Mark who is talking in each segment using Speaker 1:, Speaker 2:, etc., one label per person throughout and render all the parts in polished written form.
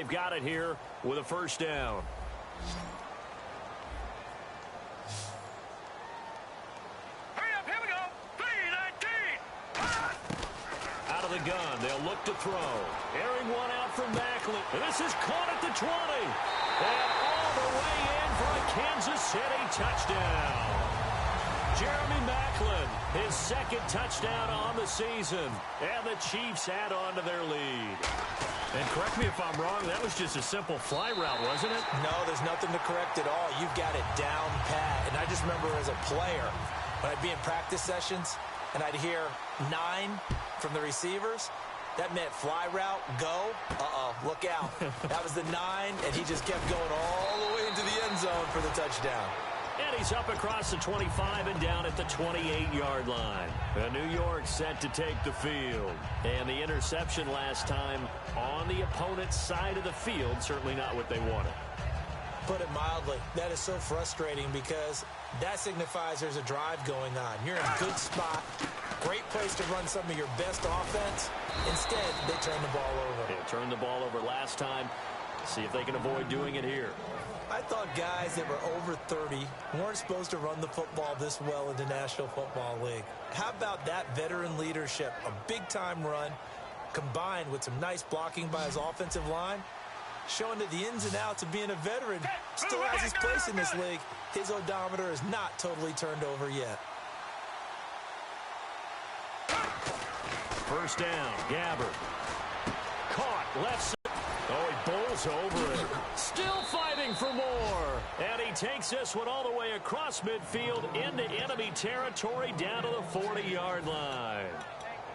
Speaker 1: they've got it here with a first down. Out of the gun, they'll look to throw. Airing one out from Maclin. And this is caught at the 20. And all the way in for a Kansas City touchdown. Jeremy Maclin, his second touchdown on the season. And the Chiefs add on to their lead. And correct me if I'm wrong, that was just a simple fly route, wasn't it?
Speaker 2: No, there's nothing to correct at all. You've got it down pat. And I just remember as a player, when I'd be in practice sessions, and I'd hear 9 from the receivers, that meant fly route, go, look out. That was the 9, and he just kept going all the way into the end zone for the touchdown.
Speaker 1: And he's up across the 25 and down at the 28-yard line. New York set to take the field. And the interception last time on the opponent's side of the field, certainly not what they wanted.
Speaker 2: Put it mildly, that is so frustrating because that signifies there's a drive going on. You're in a good spot, great place to run some of your best offense. Instead, they turn the ball over.
Speaker 1: They turned the ball over last time. See if they can avoid doing it here.
Speaker 2: I thought guys that were over 30 weren't supposed to run the football this well in the National Football League. How about that veteran leadership? A big-time run combined with some nice blocking by his offensive line, showing that the ins and outs of being a veteran still has his place in this league. His odometer is not totally turned over yet.
Speaker 1: First down, Gabbert. Caught, left side. Oh, he bowls over it. Still fighting for more. And he takes this one all the way across midfield into enemy territory down to the 40-yard line.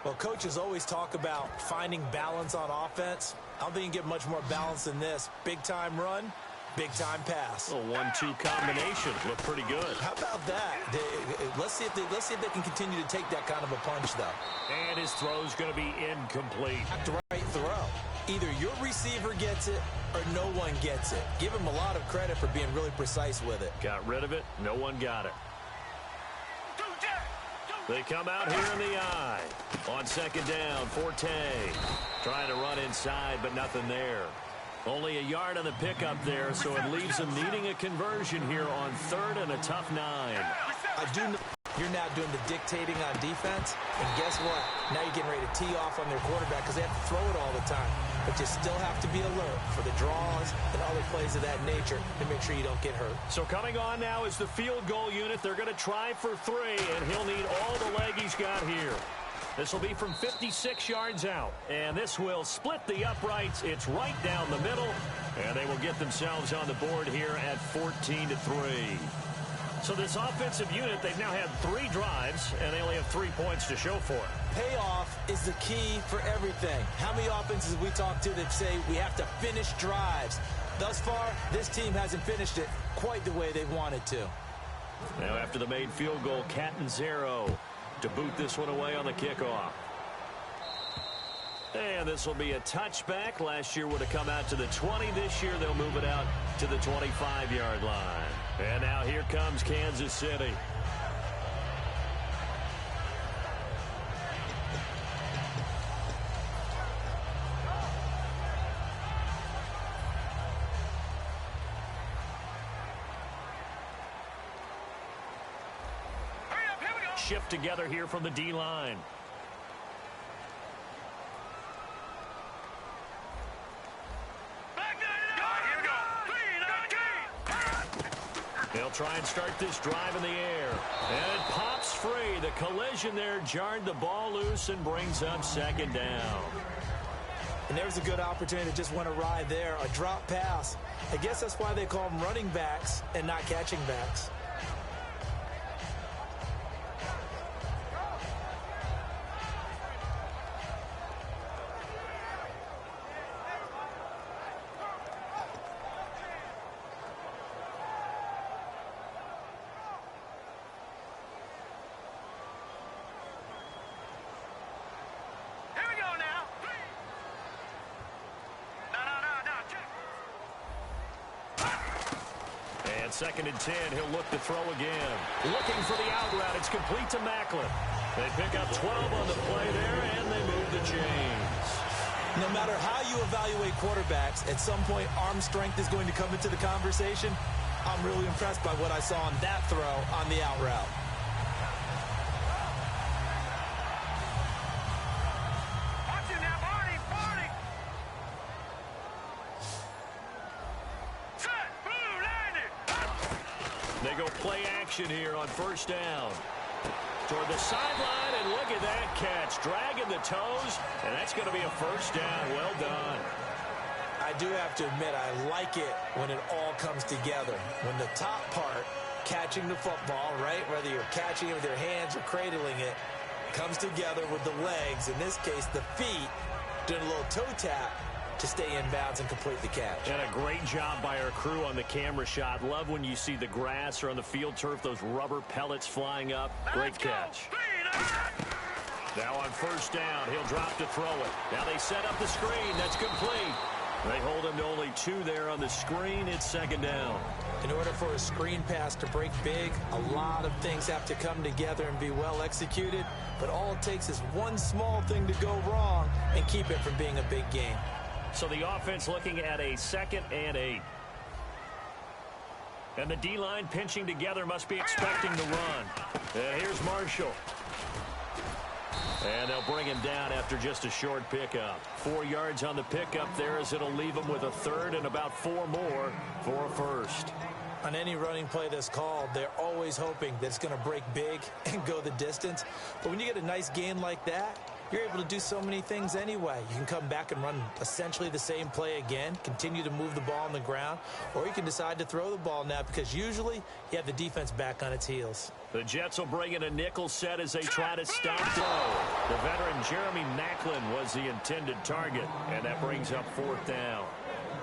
Speaker 2: Well, coaches always talk about finding balance on offense. I don't think you can get much more balance than this. Big-time run, big-time pass.
Speaker 1: A 1-2 combination. Look pretty good.
Speaker 2: How about that? Let's see if they can continue to take that kind of a punch, though.
Speaker 1: And his throw's going to be incomplete.
Speaker 2: Right throw. Either your receiver gets it or no one gets it. Give him a lot of credit for being really precise with it.
Speaker 1: Got rid of it. No one got it. They come out here in the eye. On second down, Forte. Trying to run inside, but nothing there. Only a yard on the pickup there, so it leaves them needing a conversion here on third and a tough 9.
Speaker 2: I do know you're now doing the dictating on defense, and guess what? Now you're getting ready to tee off on their quarterback because they have to throw it all the time. But you still have to be alert for the draws and other plays of that nature to make sure you don't get hurt.
Speaker 1: So coming on now is the field goal unit. They're going to try for 3, and he'll need all the leg he's got here. This will be from 56 yards out, and this will split the uprights. It's right down the middle, and they will get themselves on the board here at 14-3. So this offensive unit, they've now had 3 drives, and they only have 3 points to show for it.
Speaker 2: Payoff is the key for everything. How many offenses we talk to that say we have to finish drives? Thus far, this team hasn't finished it quite the way they wanted to.
Speaker 1: Now after the made field goal, Catanzaro to boot this one away on the kickoff. And this will be a touchback. Last year would have come out to the 20. This year they'll move it out to the 25-yard line. And now here comes Kansas City. Shift together here from the D-line. They'll try and start this drive in the air. And it pops free. The collision there jarred the ball loose and brings up second down.
Speaker 2: And there's a good opportunity to just went awry there. A drop pass. I guess that's why they call them running backs and not catching backs.
Speaker 1: Second and 10, he'll look to throw again. Looking for the out route. It's complete to Maclin. They pick up 12 on the play there, and they move the chains.
Speaker 2: No matter how you evaluate quarterbacks, at some point arm strength is going to come into the conversation. I'm really impressed by what I saw on that throw on the out route.
Speaker 1: They go play action here on first down. Toward the sideline, and look at that catch. Dragging the toes, and that's going to be a first down. Well done.
Speaker 2: I do have to admit, I like it when it all comes together. When the top part, catching the football, right, whether you're catching it with your hands or cradling it, comes together with the legs, in this case the feet, doing a little toe tap to stay in bounds and complete the catch. And a great job by our crew on the camera shot. Love when you see the grass or on the field turf, those rubber pellets flying up. Great catch. Now on first down, he'll drop to throw it. Now they set up the screen. That's complete. They hold him to only 2 there on the screen. It's second down. In order for a screen pass to break big, a lot of things have to come together and be well executed. But all it takes is one small thing to go wrong and keep it from being a big game. So the offense looking at a 2nd and 8. And the D-line pinching together, must be expecting the run. And here's Marshall. And they'll bring him down after just a short pickup. 4 yards on the pickup there, as it'll leave him with a 3rd and about 4 more for a first. On any running play that's called, they're always hoping that it's going to break big and go the distance. But when you get a nice gain like that, you're able to do so many things anyway. You can come back and run essentially the same play again, continue to move the ball on the ground, or you can decide to throw the ball now because usually you have the defense back on its heels. The Jets will bring in a nickel set as they try to stop throw. The veteran Jeremy Maclin was the intended target, and that brings up 4th down.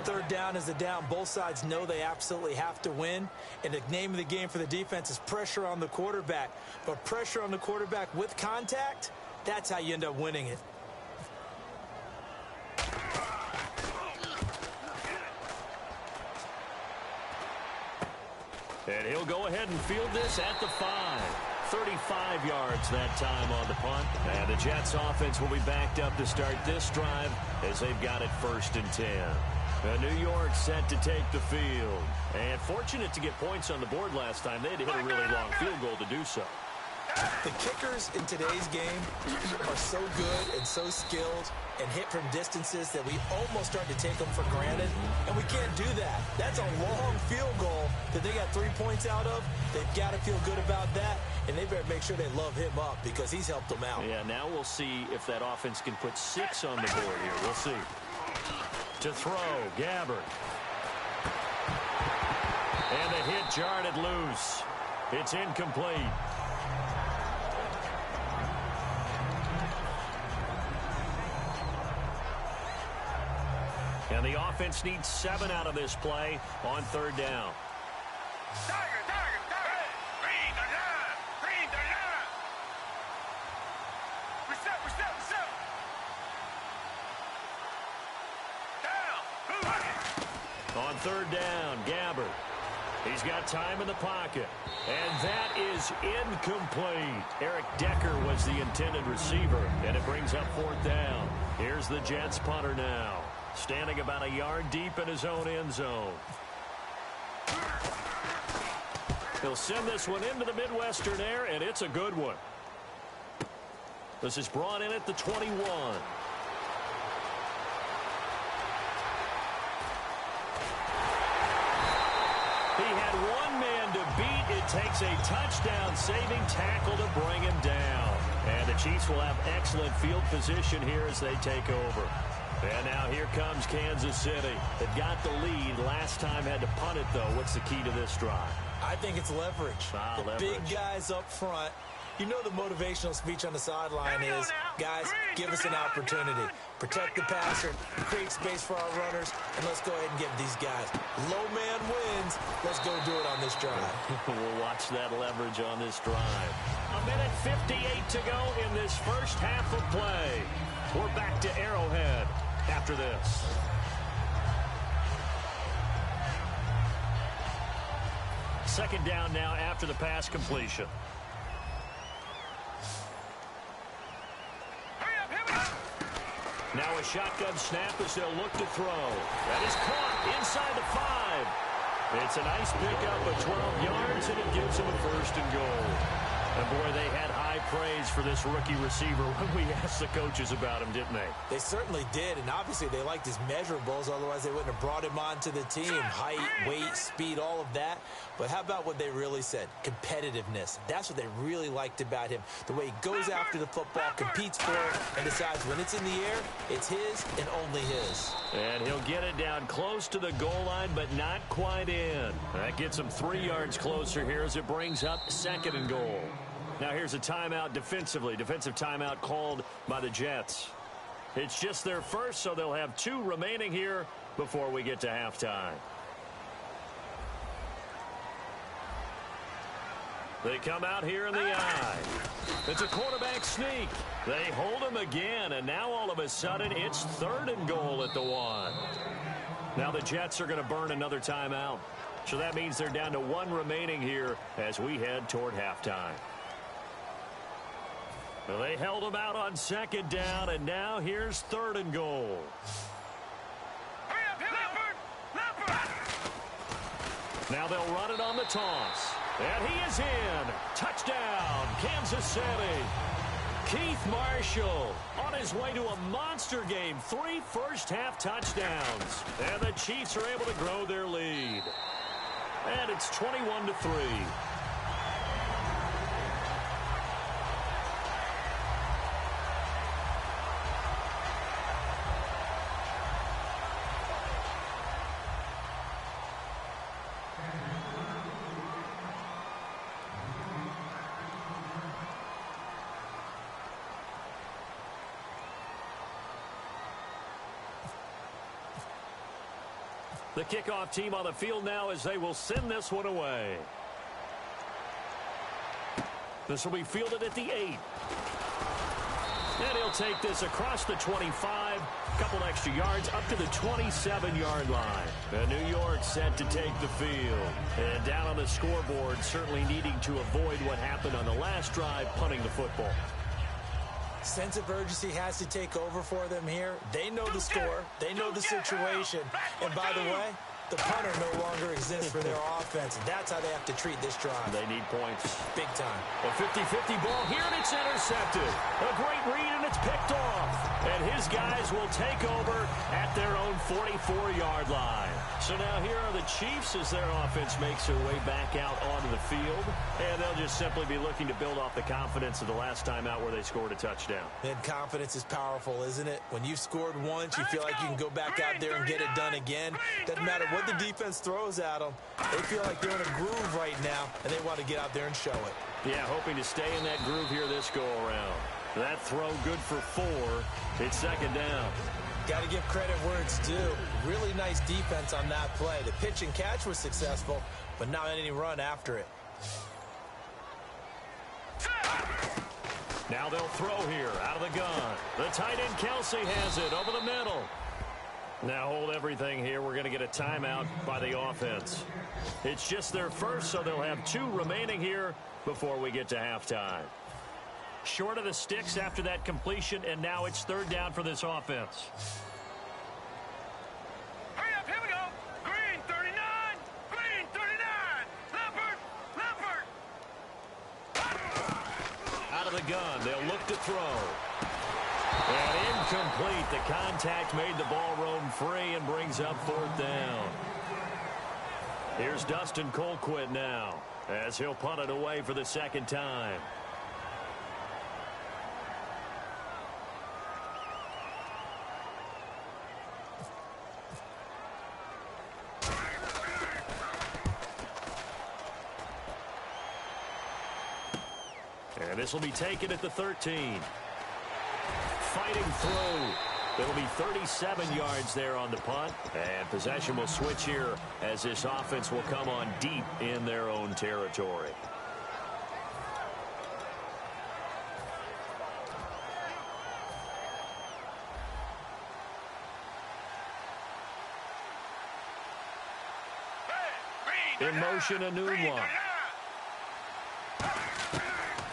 Speaker 2: 3rd down is the down. Both sides know they absolutely have to win, and the name of the game for the defense is pressure on the quarterback. But pressure on the quarterback with contact, that's how you end up winning it. And he'll go ahead and field this at the 5. 35 yards that time on the punt. And the Jets offense will be backed up to start this drive as they've got it 1st and 10. New York set to take the field. And fortunate to get points on the board last time. They had to hit a really long field goal to do so. The kickers in today's game are so good and so skilled and hit from distances that we almost start to take them for granted, and we can't do that. That's a long field goal that they got 3 points out of. They've got to feel good about that, and they better make sure they love him up because he's helped them out. Yeah, now we'll see if that offense can put 6 on the board here. We'll see. To throw, Gabbert. And the hit jarred it loose. It's incomplete. And the offense needs 7 out of this play on 3rd down. On 3rd down, Gabbert. He's got time in the pocket. And that is incomplete. Eric Decker was the intended receiver, and it brings up 4th down. Here's the Jets punter now, standing about a yard deep in his own end zone. He'll send this one into the Midwestern air, and it's a good one. This is brought in at the 21. He had one man to beat. It takes a touchdown-saving tackle to bring him down. And the Chiefs will have excellent field position here as they take over. And now here comes Kansas City. They've got the lead. Last time had to punt it, though. What's the key to this drive? I think it's leverage. Big guys up front. You know the motivational speech on the sideline is, guys, give us an opportunity. Protect the passer, create space for our runners, and let's go ahead and give these guys. Low man wins. Let's go do it on this drive. We'll watch that leverage on this drive. 1:58 to go in this first half of play. We're back to Arrowhead after this. Second down now after the pass completion.
Speaker 1: Now a shotgun snap as they'll look to throw. That is caught inside the 5. It's a nice pickup of 12 yards, and it gives them a first and goal. And, boy, they had high praise for this rookie receiver when we asked the coaches about him, didn't they?
Speaker 2: They certainly did, and obviously they liked his measurables. Otherwise, they wouldn't have brought him onto the team. Height, weight, speed, all of that. But how about what they really said? Competitiveness. That's what they really liked about him. The way he goes after the football, competes for it, and decides when it's in the air, it's his and only his.
Speaker 1: And he'll get it down close to the goal line, but not quite in. That gets him 3 yards closer here as it brings up 2nd and goal. Now here's a timeout defensively. Defensive timeout called by the Jets. It's just their first, so they'll have 2 remaining here before we get to halftime. They come out here in the eye. It's a quarterback sneak. They hold him again, and now all of a sudden it's 3rd and goal at the 1. Now the Jets are going to burn another timeout. So that means they're down to 1 remaining here as we head toward halftime. Well, they held him out on 2nd down, and now here's 3rd and goal. Now they'll run it on the toss. And he is in. Touchdown, Kansas City. Keith Marshall on his way to a monster game. 3 first-half touchdowns. And the Chiefs are able to grow their lead. And it's 21-3. The kickoff team on the field now as they will send this one away. This will be fielded at the 8. And he'll take this across the 25, a couple extra yards up to the 27-yard line. And New York set to take the field. And down on the scoreboard, certainly needing to avoid what happened on the last drive, punting the football.
Speaker 2: Sense of urgency has to take over for them here. They know the score. They know the situation. And by the way, the punter no longer exists for their offense. And that's how they have to treat this drive.
Speaker 1: They need points.
Speaker 2: Big time.
Speaker 1: A 50-50 ball here, and it's intercepted. A great read, and it's picked off. And his guys will take over at their own 44-yard line. So now here are the Chiefs as their offense makes their way back out onto the field. And they'll just simply be looking to build off the confidence of the last time out where they scored a touchdown.
Speaker 2: And confidence is powerful, isn't it? When you've scored once, you feel like you can go back out there and get it done again. Doesn't matter what the defense throws at them. They feel like they're in a groove right now, and they want to get out there and show it.
Speaker 1: Yeah, hoping to stay in that groove here this go-around. That throw good for 4. It's 2nd down.
Speaker 2: Got to give credit where it's due. Really nice defense on that play. The pitch and catch was successful, but not any run after it.
Speaker 1: Now they'll throw here out of the gun. The tight end Kelsey has it over the middle. Now hold everything here. We're going to get a timeout by the offense. It's just their first, so they'll have 2 remaining here before we get to halftime. Short of the sticks after that completion, and now it's 3rd down for this offense.
Speaker 3: Hurry up, here we go. Green 39. Green 39. Leopard.
Speaker 1: Out of the gun, they'll look to throw. And incomplete. The contact made the ball roam free and brings up 4th down. Here's Dustin Colquitt now as he'll punt it away for the 2nd time. And this will be taken at the 13. Fighting through. It'll be 37 yards there on the punt. And possession will switch here as this offense will come on deep in their own territory. In motion, Enunwa.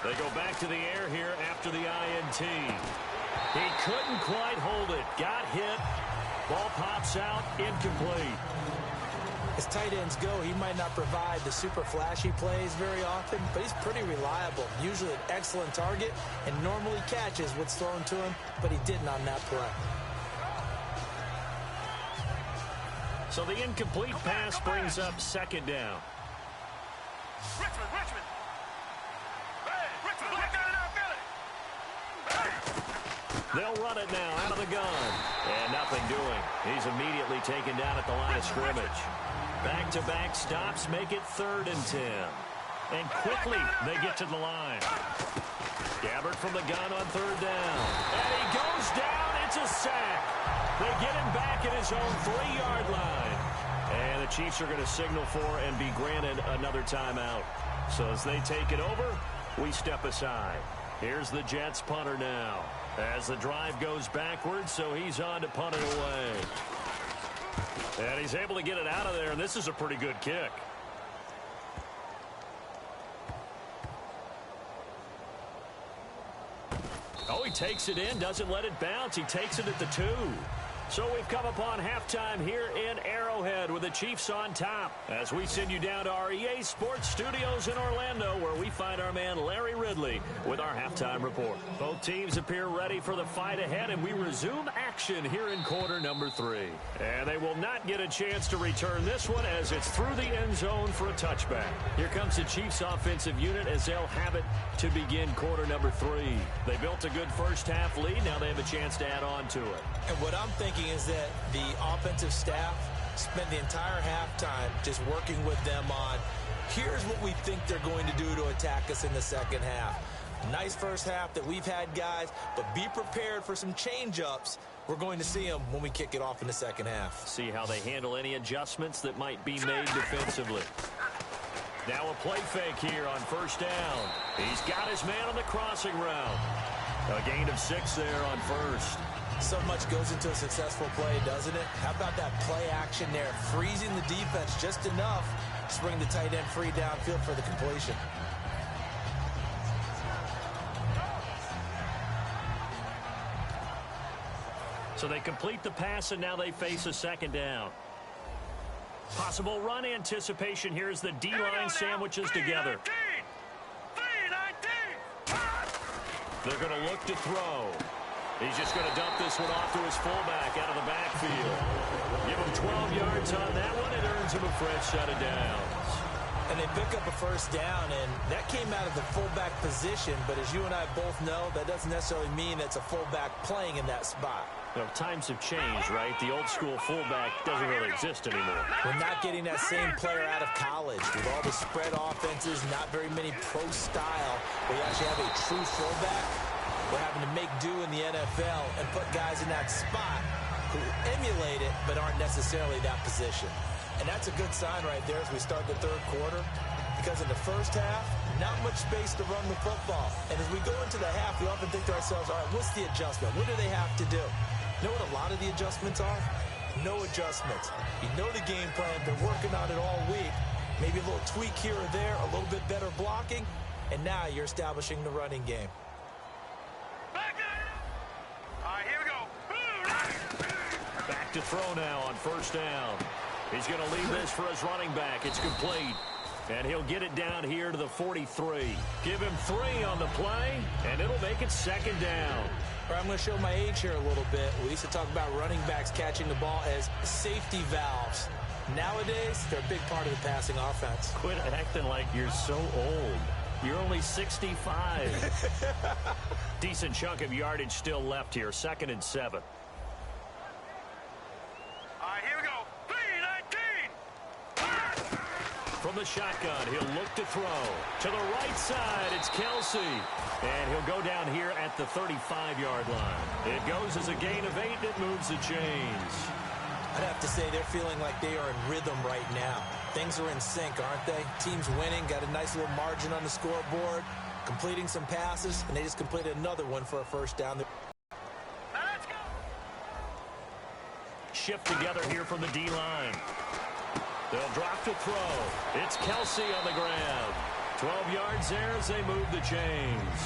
Speaker 1: They go back to the air here after the INT. He couldn't quite hold it. Got hit. Ball pops out. Incomplete.
Speaker 2: As tight ends go, he might not provide the super flashy plays very often, but he's pretty reliable. Usually an excellent target and normally catches what's thrown to him, but he didn't on that play.
Speaker 1: So the incomplete pass brings up second down.
Speaker 3: Richmond. Hey, Richmond, look down in our belly.
Speaker 1: They'll run it now out of the gun. And nothing doing. He's immediately taken down at the line of scrimmage. Back-to-back stops make it 3rd and 10. And quickly they get to the line. Gabbert from the gun on 3rd down. And he goes down. It's a sack. They get him back at his own 3-yard line. And the Chiefs are going to signal for and be granted another timeout. So as they take it over, we step aside. Here's the Jets punter now. As the drive goes backwards, so he's on to punt it away. And he's able to get it out of there, and this is a pretty good kick. Oh, he takes it in, doesn't let it bounce. He takes it at the 2. So we've come upon halftime here in Arrowhead with the Chiefs on top as we send you down to our EA Sports Studios in Orlando where we find our man Larry Ridley with our halftime report. Both teams appear ready for the fight ahead, and we resume action here in quarter number 3. And they will not get a chance to return this one as it's through the end zone for a touchback. Here comes the Chiefs offensive unit as they'll have it to begin quarter number 3. They built a good first half lead. Now they have a chance to add on to it.
Speaker 2: And what I'm thinking is that the offensive staff spent the entire halftime just working with them on, here's what we think they're going to do to attack us in the second half. Nice first half that we've had, guys, but be prepared for some change-ups. We're going to see them when we kick it off in the second half.
Speaker 1: See how they handle any adjustments that might be made defensively. Now a play fake here on 1st down. He's got his man on the crossing route. A gain of 6 there on 1st.
Speaker 2: So much goes into a successful play, doesn't it? How about that play action there? Freezing the defense just enough to bring the tight end free downfield for the completion.
Speaker 1: So they complete the pass, and now they face a 2nd down. Possible run anticipation here as the D-line sandwiches together.
Speaker 3: 3-19.
Speaker 1: They're going to look to throw. He's just going to dump this one off to his fullback out of the backfield. Give him 12 yards on that one. It earns him a fresh set of downs.
Speaker 2: And they pick up a 1st down, and that came out of the fullback position. But as you and I both know, that doesn't necessarily mean it's a fullback playing in that spot.
Speaker 1: You know, times have changed, right? The old school fullback doesn't really exist anymore.
Speaker 2: We're not getting that same player out of college. With all the spread offenses, not very many pro style, where you actually have a true fullback. We're having to make do in the NFL and put guys in that spot who emulate it but aren't necessarily that position. And that's a good sign right there as we start the 3rd quarter, because in the first half, not much space to run the football. And as we go into the half, we often think to ourselves, all right, what's the adjustment? What do they have to do? You know what a lot of the adjustments are? No adjustments. You know the game plan. They're working on it all week. Maybe a little tweak here or there, a little bit better blocking, and now you're establishing the running game.
Speaker 1: Back to throw now on 1st down. He's going to leave this for his running back. It's complete. And he'll get it down here to the 43. Give him 3 on the play, and it'll make it 2nd down.
Speaker 2: All right, I'm going to show my age here a little bit. We used to talk about running backs catching the ball as safety valves. Nowadays, they're a big part of the passing offense.
Speaker 1: Quit acting like you're so old. You're only 65. Decent chunk of yardage still left here. 2nd and 7. From the shotgun, he'll look to throw. To the right side, it's Kelsey. And he'll go down here at the 35-yard line. It goes as a gain of 8, and it moves the chains.
Speaker 2: I'd have to say they're feeling like they are in rhythm right now. Things are in sync, aren't they? Team's winning, got a nice little margin on the scoreboard, completing some passes, and they just completed another one for a 1st down.
Speaker 3: Let's go.
Speaker 1: Shift together here from the D-line. They'll drop to throw. It's Kelsey on the ground. 12 yards there as they move the chains.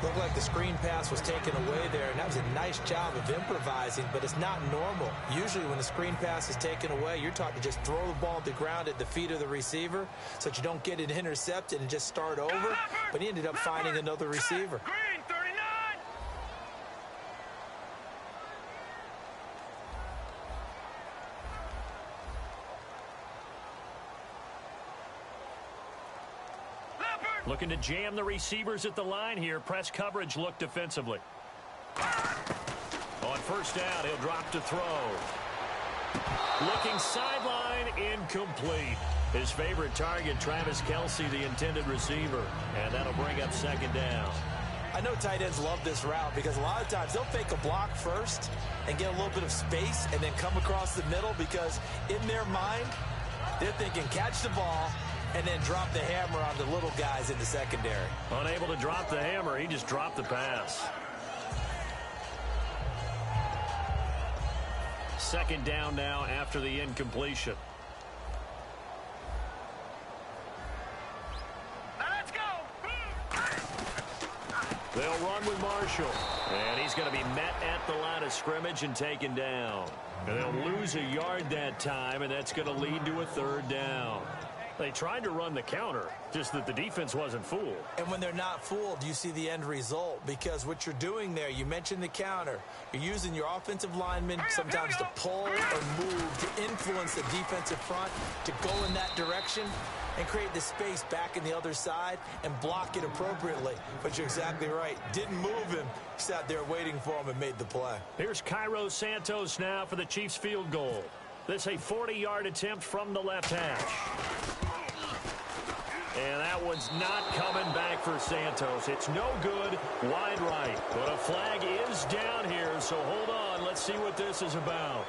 Speaker 2: Looked like the screen pass was taken away there, and that was a nice job of improvising, but it's not normal. Usually when the screen pass is taken away, you're taught to just throw the ball at the ground at the feet of the receiver so that you don't get it intercepted and just start over, but he ended up finding another receiver.
Speaker 3: Green, 39.
Speaker 1: Looking to jam the receivers at the line here. Press coverage look defensively. On first down, he'll drop to throw. Looking sideline, incomplete. His favorite target, Travis Kelce, the intended receiver. And that'll bring up second down.
Speaker 2: I know tight ends love this route because a lot of times they'll fake a block first and get a little bit of space and then come across the middle because in their mind, they're thinking catch the ball and then drop the hammer on the little guys in the secondary.
Speaker 1: Unable to drop the hammer, he just dropped the pass. Second down now after the incompletion.
Speaker 3: Now let's go.
Speaker 1: They'll run with Marshall. And he's going to be met at the line of scrimmage and taken down. And they'll lose a yard that time, and that's going to lead to a third down. They tried to run the counter, just that the defense wasn't fooled.
Speaker 2: And when they're not fooled, you see the end result because what you're doing there, you mentioned the counter. You're using your offensive linemen sometimes to pull or move to influence the defensive front to go in that direction and create the space back in the other side and block it appropriately. But you're exactly right. Didn't move him. Sat there waiting for him and made the play.
Speaker 1: Here's Cairo Santos now for the Chiefs field goal. This a 40-yard attempt from the left hash. And that one's not coming back for Santos. It's no good, wide right. But a flag is down here, so hold on. Let's see what this is about.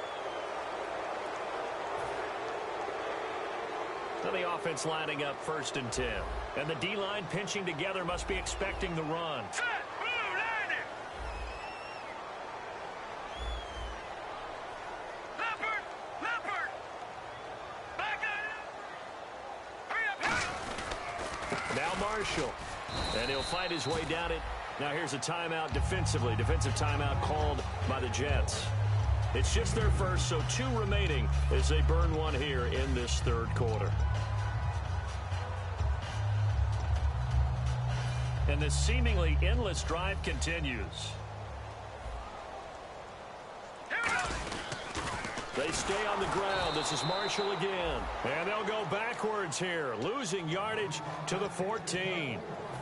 Speaker 1: So the offense lining up 1st and 10. And the D-line pinching together must be expecting the run.
Speaker 3: Set, blue, landing. Leopard. Back up. Hurry up.
Speaker 1: Now Marshall. And he'll fight his way down it. Now here's a timeout defensively. Defensive timeout called by the Jets. It's just their first, so 2 remaining as they burn one here in this third quarter. And this seemingly endless drive continues. They stay on the ground. This is Marshall again. And they'll go backwards here, losing yardage to the 14.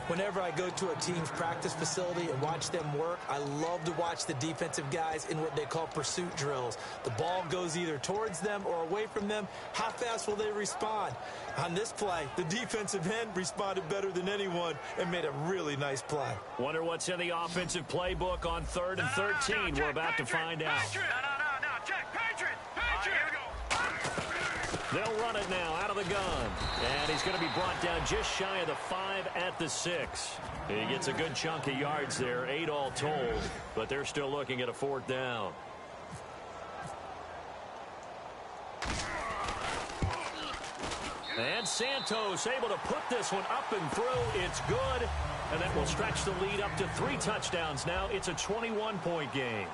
Speaker 2: Whenever I go to a team's practice facility and watch them work, I love to watch the defensive guys in what they call pursuit drills. The ball goes either towards them or away from them. How fast will they respond? On this play, the defensive end responded better than anyone and made a really nice play.
Speaker 1: Wonder what's in the offensive playbook on 3rd and 13. We're about to find out.
Speaker 3: No, check, Patriot. Here we go.
Speaker 1: They'll run it now out of the gun. And he's going to be brought down just shy of the 5 at the 6. He gets a good chunk of yards there, 8 all told, but they're still looking at a 4th down. And Santos able to put this one up and through. It's good. And that will stretch the lead up to 3 touchdowns now. It's a 21-point game.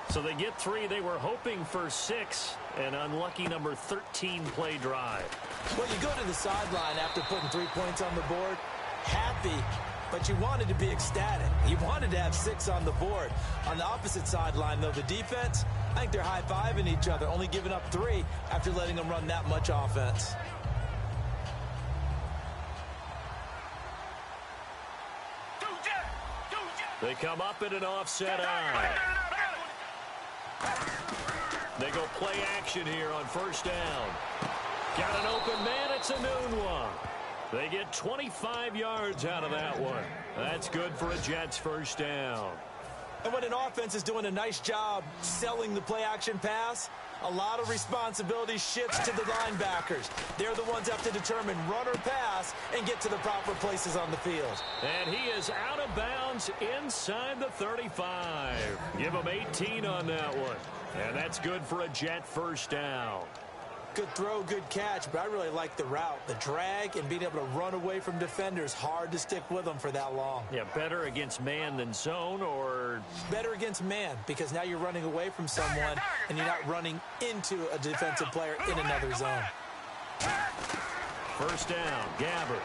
Speaker 1: So they get 3. They were hoping for 6. An unlucky number 13 play drive.
Speaker 2: Well, you go to the sideline after putting 3 points on the board, happy, but you wanted to be ecstatic. You wanted to have 6 on the board. On the opposite sideline, though, the defense, I think they're high-fiving each other, only giving up 3 after letting them run that much offense.
Speaker 1: They come up in an offset eye. They go play action here on 1st down. Got an open man. It's a noon one. They get 25 yards out of that one. That's good for a Jets 1st down.
Speaker 2: And when an offense is doing a nice job selling the play action pass, a lot of responsibility shifts to the linebackers. They're the ones that have to determine run or pass and get to the proper places on the field.
Speaker 1: And he is out of bounds inside the 35. Give him 18 on that one. And that's good for a Jet 1st down.
Speaker 2: Good throw, good catch, but I really like the route. The drag and being able to run away from defenders, hard to stick with them for that long.
Speaker 1: Yeah, better against man than zone, or?
Speaker 2: Better against man, because now you're running away from someone and you're not running into a defensive player in another zone.
Speaker 1: First down, Gabbert.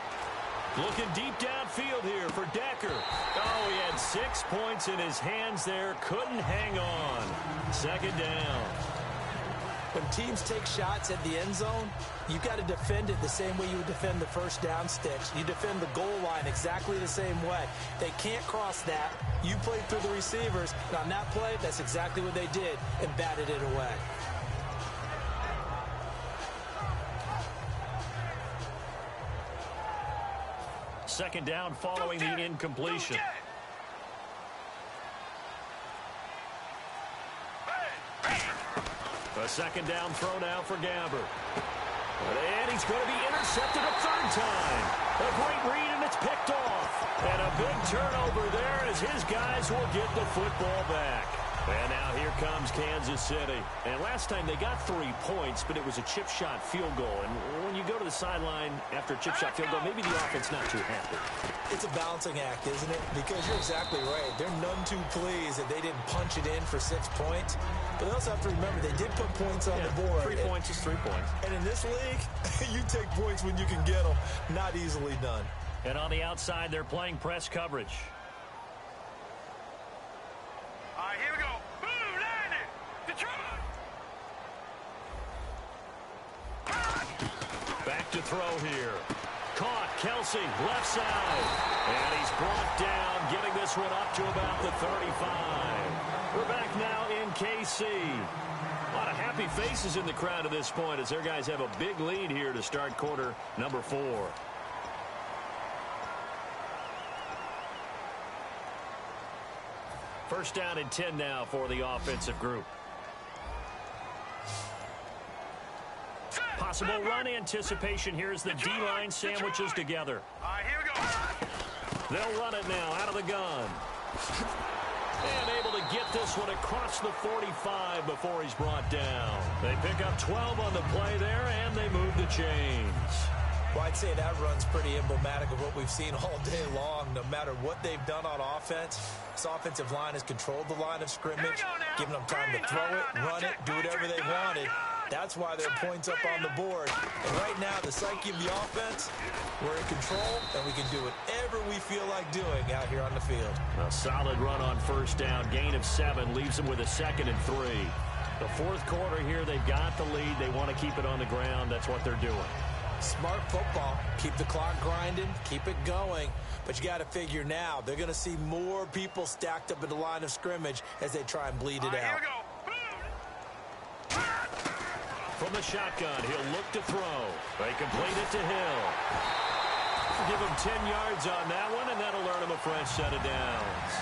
Speaker 1: Looking deep downfield here for Decker. Oh, he had 6 points in his hands there. Couldn't hang on. Second down.
Speaker 2: When teams take shots at the end zone, you've got to defend it the same way you would defend the first down sticks. You defend the goal line exactly the same way. They can't cross that. You played through the receivers, and on that play, that's exactly what they did and batted it away.
Speaker 1: Second down following the incompletion. A second down throw now for Gabbert. And he's going to be intercepted a third time. A great read, and it's picked off. And a big turnover there as his guys will get the football back. And now here comes Kansas City. And last time they got 3 points, but it was a chip shot field goal. And when you go to the sideline after a chip shot field goal, maybe the offense not too happy.
Speaker 2: It's a balancing act, isn't it? Because you're exactly right. They're none too pleased that they didn't punch it in for 6 points. But they also have to remember they did put points on the board.
Speaker 1: 3 points is 3 points.
Speaker 2: And in this league, you take points when you can get them. Not easily done.
Speaker 1: And on the outside, they're playing press coverage.
Speaker 3: All right, here we go. Boom, landed. Detroit.
Speaker 1: Back to throw here. Caught, Kelsey, left side. And he's brought down, getting this one up to about the 35. We're back now in KC. A lot of happy faces in the crowd at this point as their guys have a big lead here to start quarter number 4. First down and 10 now for the offensive group. Possible run anticipation here as the D-line sandwiches together.
Speaker 3: All right, here we go.
Speaker 1: They'll run it now out of the gun. And able to get this one across the 45 before he's brought down. They pick up 12 on the play there, and they move the chains.
Speaker 2: Well, I'd say that run's pretty emblematic of what we've seen all day long. No matter what they've done on offense, this offensive line has controlled the line of scrimmage, giving them time to throw it, run it, do whatever they wanted. That's why there are points up on the board. And right now, the psyche of the offense, we're in control, and we can do whatever we feel like doing out here on the field.
Speaker 1: A solid run on first down. Gain of 7 leaves them with a 2nd and 3. The fourth quarter here, they've got the lead. They want to keep it on the ground. That's what they're doing.
Speaker 2: Smart football. Keep the clock grinding. Keep it going. But you got to figure now, they're going to see more people stacked up at the line of scrimmage as they try and bleed it out.
Speaker 3: Here we go.
Speaker 1: From the shotgun, he'll look to throw. They complete it to Hill. Give him 10 yards on that one, and that'll earn him a fresh set of downs.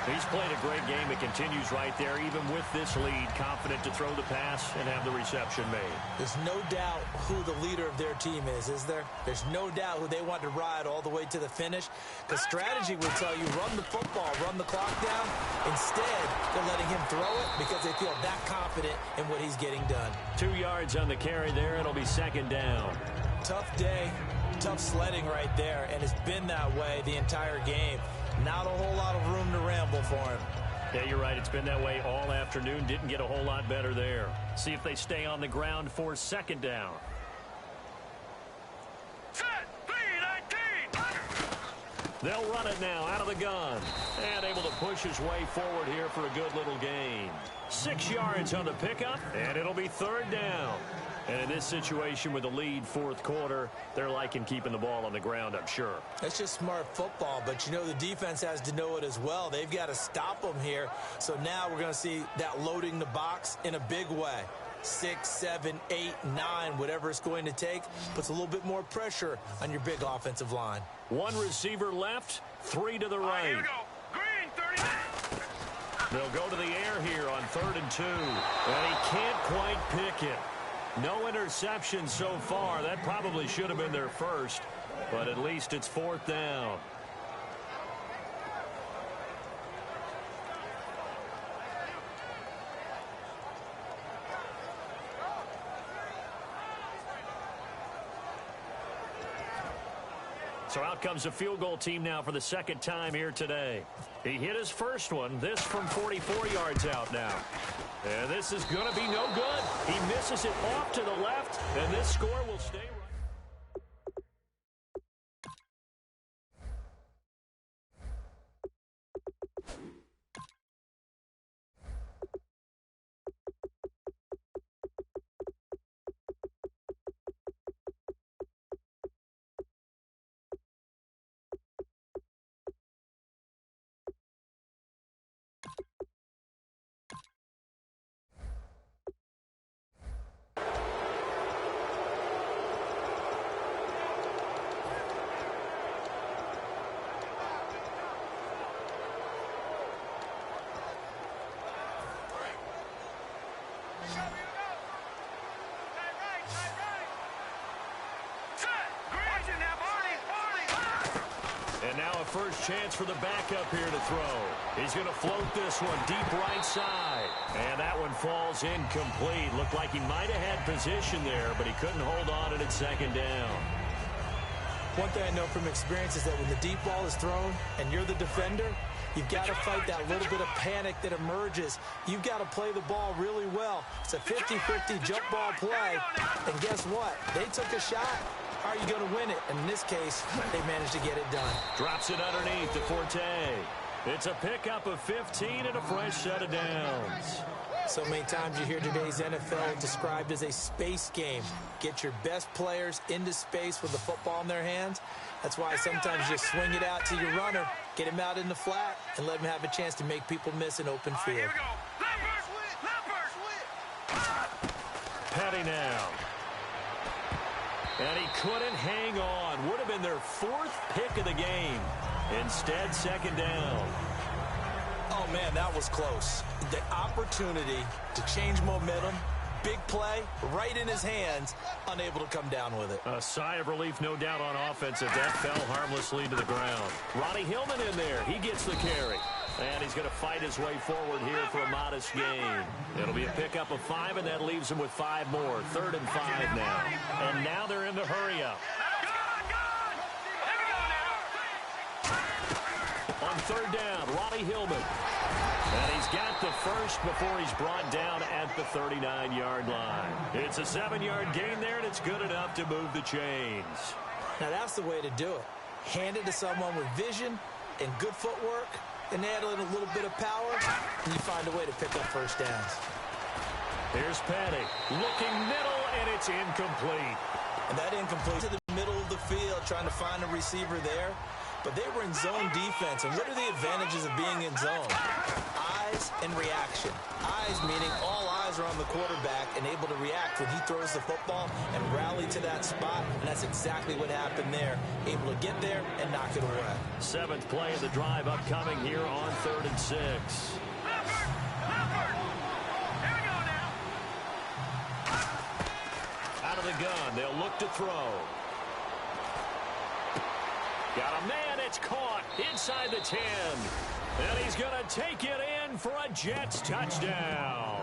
Speaker 1: He's played a great game. It continues right there, even with this lead, confident to throw the pass and have the reception made.
Speaker 2: There's no doubt who the leader of their team is there? There's no doubt who they want to ride all the way to the finish. Because strategy would tell you, run the football, run the clock down. Instead, they're letting him throw it because they feel that confident in what he's getting done.
Speaker 1: 2 yards on the carry there. It'll be second down.
Speaker 2: Tough day, tough sledding right there, and it's been that way the entire game. Not a whole lot of room to ramble for him.
Speaker 1: Yeah, you're right. It's been that way all afternoon. Didn't get a whole lot better there. See if they stay on the ground for second down.
Speaker 3: Set. 3-19.
Speaker 1: They'll run it now out of the gun. And able to push his way forward here for a good little gain. 6 yards on the pickup, and it'll be third down. And in this situation with the lead fourth quarter, they're liking keeping the ball on the ground, I'm sure.
Speaker 2: That's just smart football, but you know the defense has to know it as well. They've got to stop them here. So now we're going to see that loading the box in a big way. 6, 7, 8, 9, whatever it's going to take, puts a little bit more pressure on your big offensive line.
Speaker 1: 1 receiver left, 3 to the right.
Speaker 3: Here we go. Green, 30.
Speaker 1: They'll go to the air here on 3rd and 2. And he can't quite pick it. No interception so far. That probably should have been their first, but at least it's 4th down. So out comes the field goal team now for the second time here today. He hit his first one, this from 44 yards out now. And this is going to be no good. He misses it off to the left, and this score will stay right. And now a first chance for the backup here to throw. He's going to float this one deep right side. And that one falls incomplete. Looked like he might have had position there, but he couldn't hold on to it second down.
Speaker 2: One thing I know from experience is that when the deep ball is thrown and you're the defender, you've got to fight that little bit of panic that emerges. You've got to play the ball really well. It's a 50-50 jump ball play. And guess what? They took a shot. How are you going to win it? And in this case, they managed to get it done.
Speaker 1: Drops it underneath to Forte. It's a pickup of 15 and a fresh set of downs.
Speaker 2: So many times you hear today's NFL described as a space game. Get your best players into space with the football in their hands. That's why sometimes you just swing it out to your runner, get him out in the flat, and let him have a chance to make people miss an open field.
Speaker 3: Here we go.
Speaker 1: Petty now. And he couldn't hang on. Would have been their fourth pick of the game. Instead, second down.
Speaker 2: Oh, man, that was close. The opportunity to change momentum, big play, right in his hands, unable to come down with it.
Speaker 1: A sigh of relief, no doubt, on offense as that fell harmlessly to the ground. Ronnie Hillman in there. He gets the carry. And he's going to fight his way forward here for a modest gain. It'll be a pickup of 5, and that leaves him with 5 more. 3rd and 5 now. And now they're in the hurry-up. On 3rd down, Ronnie Hillman. And he's got the first before he's brought down at the 39-yard line. It's a 7-yard gain there, and it's good enough to move the chains.
Speaker 2: Now, that's the way to do it. Hand it to someone with vision and good footwork, and add in a little bit of power, and you find a way to pick up first downs.
Speaker 1: Here's Petty, looking middle, and it's incomplete.
Speaker 2: And that incomplete to the middle of the field, trying to find a receiver there. But they were in zone defense, and what are the advantages of being in zone? Eyes and reaction. Eyes meaning all eyes are on the quarterback and able to react when he throws the football and rally to that spot, and that's exactly what happened there. Able to get there and knock it away.
Speaker 1: 7th play of the drive upcoming here on 3rd and 6. Out of the gun, they'll look to throw. Got a man, it's caught inside the 10. And he's going to take it in for a Jets touchdown.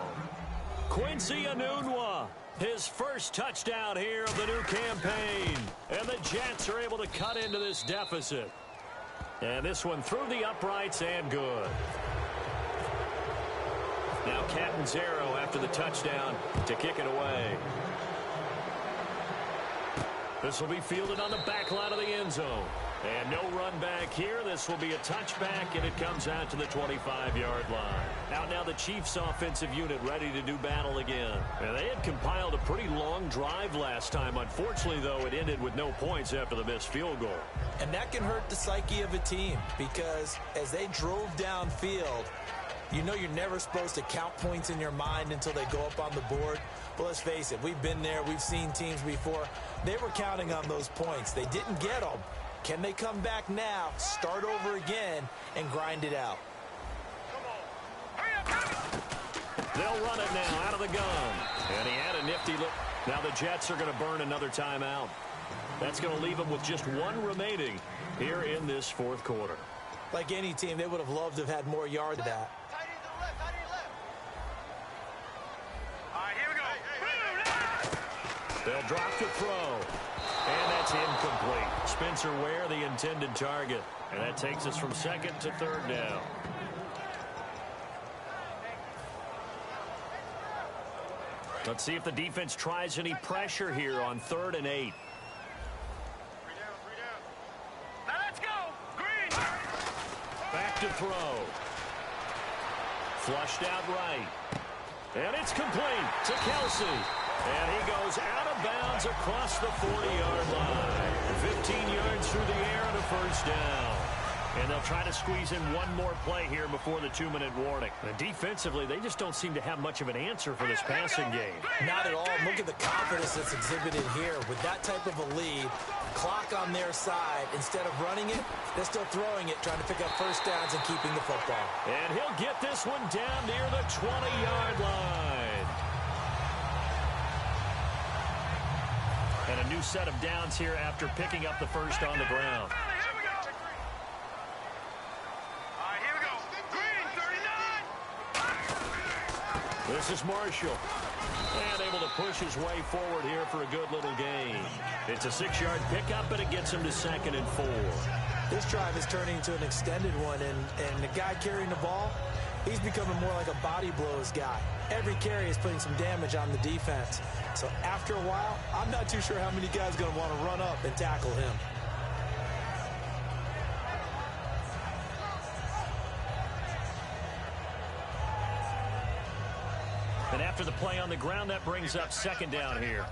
Speaker 1: Quincy Enunwa, his first touchdown here of the new campaign. And the Jets are able to cut into this deficit. And this one through the uprights and good. Now Catanzaro after the touchdown to kick it away. This will be fielded on the back line of the end zone. And no run back here. This will be a touchback, and it comes out to the 25-yard line. Out now the Chiefs offensive unit ready to do battle again. And they had compiled a pretty long drive last time. Unfortunately, though, it ended with no points after the missed field goal.
Speaker 2: And that can hurt the psyche of a team because as they drove downfield, you know you're never supposed to count points in your mind until they go up on the board. But let's face it, we've been there. We've seen teams before. They were counting on those points. They didn't get them. Can they come back now, start over again, and grind it out?
Speaker 1: They'll run it now out of the gun. And he had a nifty look. Now the Jets are going to burn another timeout. That's going to leave them with just 1 remaining here in this 4th quarter.
Speaker 2: Like any team, they would have loved to have had more yards than that.
Speaker 3: All right, here we go.
Speaker 1: They'll drop to throw. And that's incomplete. Spencer Ware, the intended target. And that takes us from second to third down. Let's see if the defense tries any pressure here on 3rd and 8.
Speaker 3: 3 down, 3 down. Now let's go. Green.
Speaker 1: Back to throw. Flushed out right. And it's complete to Kelsey. And he goes out of bounds across the 40-yard line. 15 yards through the air and a first down. And they'll try to squeeze in one more play here before the 2-minute warning. And defensively, they just don't seem to have much of an answer for this passing game.
Speaker 2: Not at all. Look at the confidence that's exhibited here. With that type of a lead, clock on their side, instead of running it, they're still throwing it, trying to pick up first downs and keeping the football.
Speaker 1: And he'll get this one down near the 20-yard line. And a new set of downs here after picking up the first on the ground. This is Marshall. And able to push his way forward here for a good little gain. It's a 6-yard pickup, but it gets him to 2nd and 4.
Speaker 2: This drive is turning into an extended one, and the guy carrying the ball, he's becoming more like a body blows guy. Every carry is putting some damage on the defense. So after a while, I'm not too sure how many guys are going to want to run up and tackle him.
Speaker 1: And after the play on the ground, that brings up 2nd down here.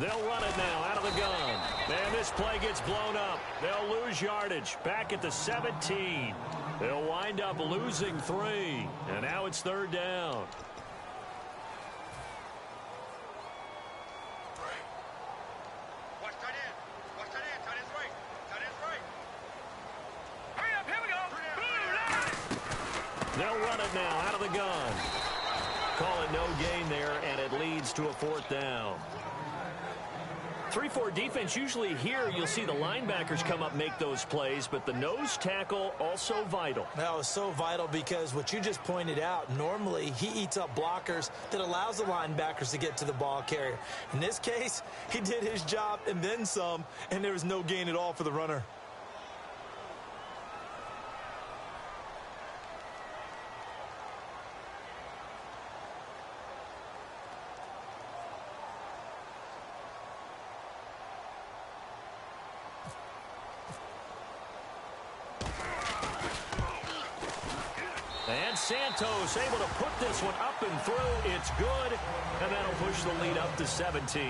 Speaker 1: They'll run it now out of the gun. And this play gets blown up. They'll lose yardage back at the 17. They'll wind up losing 3. And now it's 3rd down.
Speaker 3: Watch tight end. Watch tight end. Tight end's right. Tight end's right. Hurry up. Here we go.
Speaker 1: They'll run it now out of the gun. Call it no gain there, and it leads to a 4th down. 3-4 defense, usually here you'll see the linebackers come up, make those plays, but the nose tackle also vital.
Speaker 2: That was so vital because what you just pointed out, normally he eats up blockers that allows the linebackers to get to the ball carrier. In this case, he did his job and then some, and there was no gain at all for the runner.
Speaker 1: And Santos able to put this one up and through. It's good, and that'll push the lead up to 17.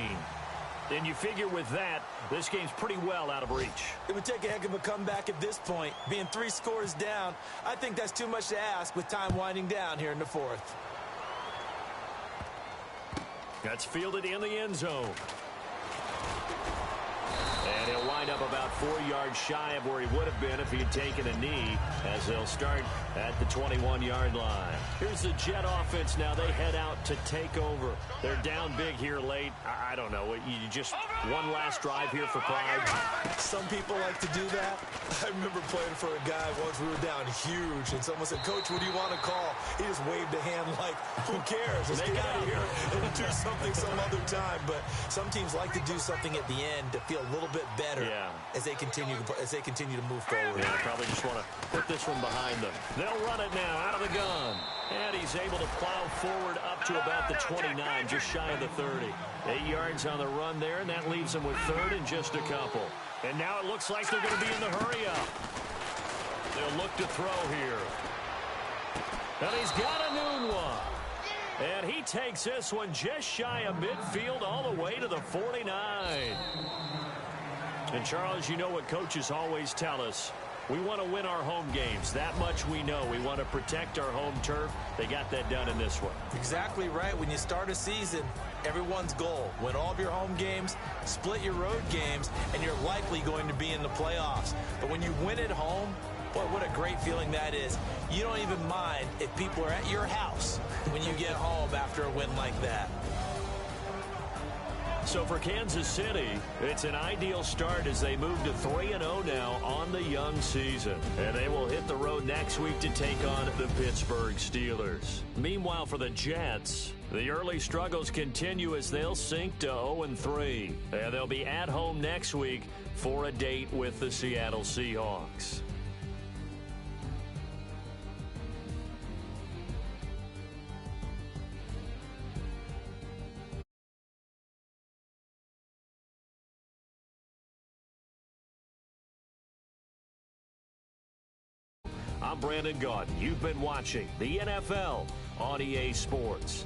Speaker 1: And you figure with that, this game's pretty well out of reach.
Speaker 2: It would take a heck of a comeback at this point. Being 3 scores down, I think that's too much to ask with time winding down here in the 4th.
Speaker 1: That's fielded in the end zone. And he'll wind up about 4 yards shy of where he would have been if he had taken a knee, as they'll start at the 21-yard line. Here's the Jet offense now. They head out to take over. They're down big here late. I don't know. You just one last drive here for pride.
Speaker 2: Some people like to do that. I remember playing for a guy once. We were down huge, and someone said, "Coach, what do you want to call?" He just waved a hand like, who cares? Let's get out of here and do something some other time. But some teams like to do something at the end to feel a little bit better as they continue to move forward.
Speaker 1: Yeah, probably just want to put this one behind them. They'll run it now out of the gun. And he's able to plow forward up to about the 29, just shy of the 30. 8 yards on the run there, and that leaves him with 3rd and just a couple. And now it looks like they're going to be in the hurry-up. They'll look to throw here. And he's got a noon one. And he takes this one just shy of midfield all the way to the 49. And, Charles, you know what coaches always tell us. We want to win our home games. That much we know. We want to protect our home turf. They got that done in this one.
Speaker 2: Exactly right. When you start a season, everyone's goal, win all of your home games, split your road games, and you're likely going to be in the playoffs. But when you win at home, boy, what a great feeling that is. You don't even mind if people are at your house when you get home after a win like that.
Speaker 1: So for Kansas City, it's an ideal start as they move to 3-0 now on the young season. And they will hit the road next week to take on the Pittsburgh Steelers. Meanwhile, for the Jets, the early struggles continue as they'll sink to 0-3. And they'll be at home next week for a date with the Seattle Seahawks. I'm Brandon Gaudin. You've been watching the NFL on EA Sports.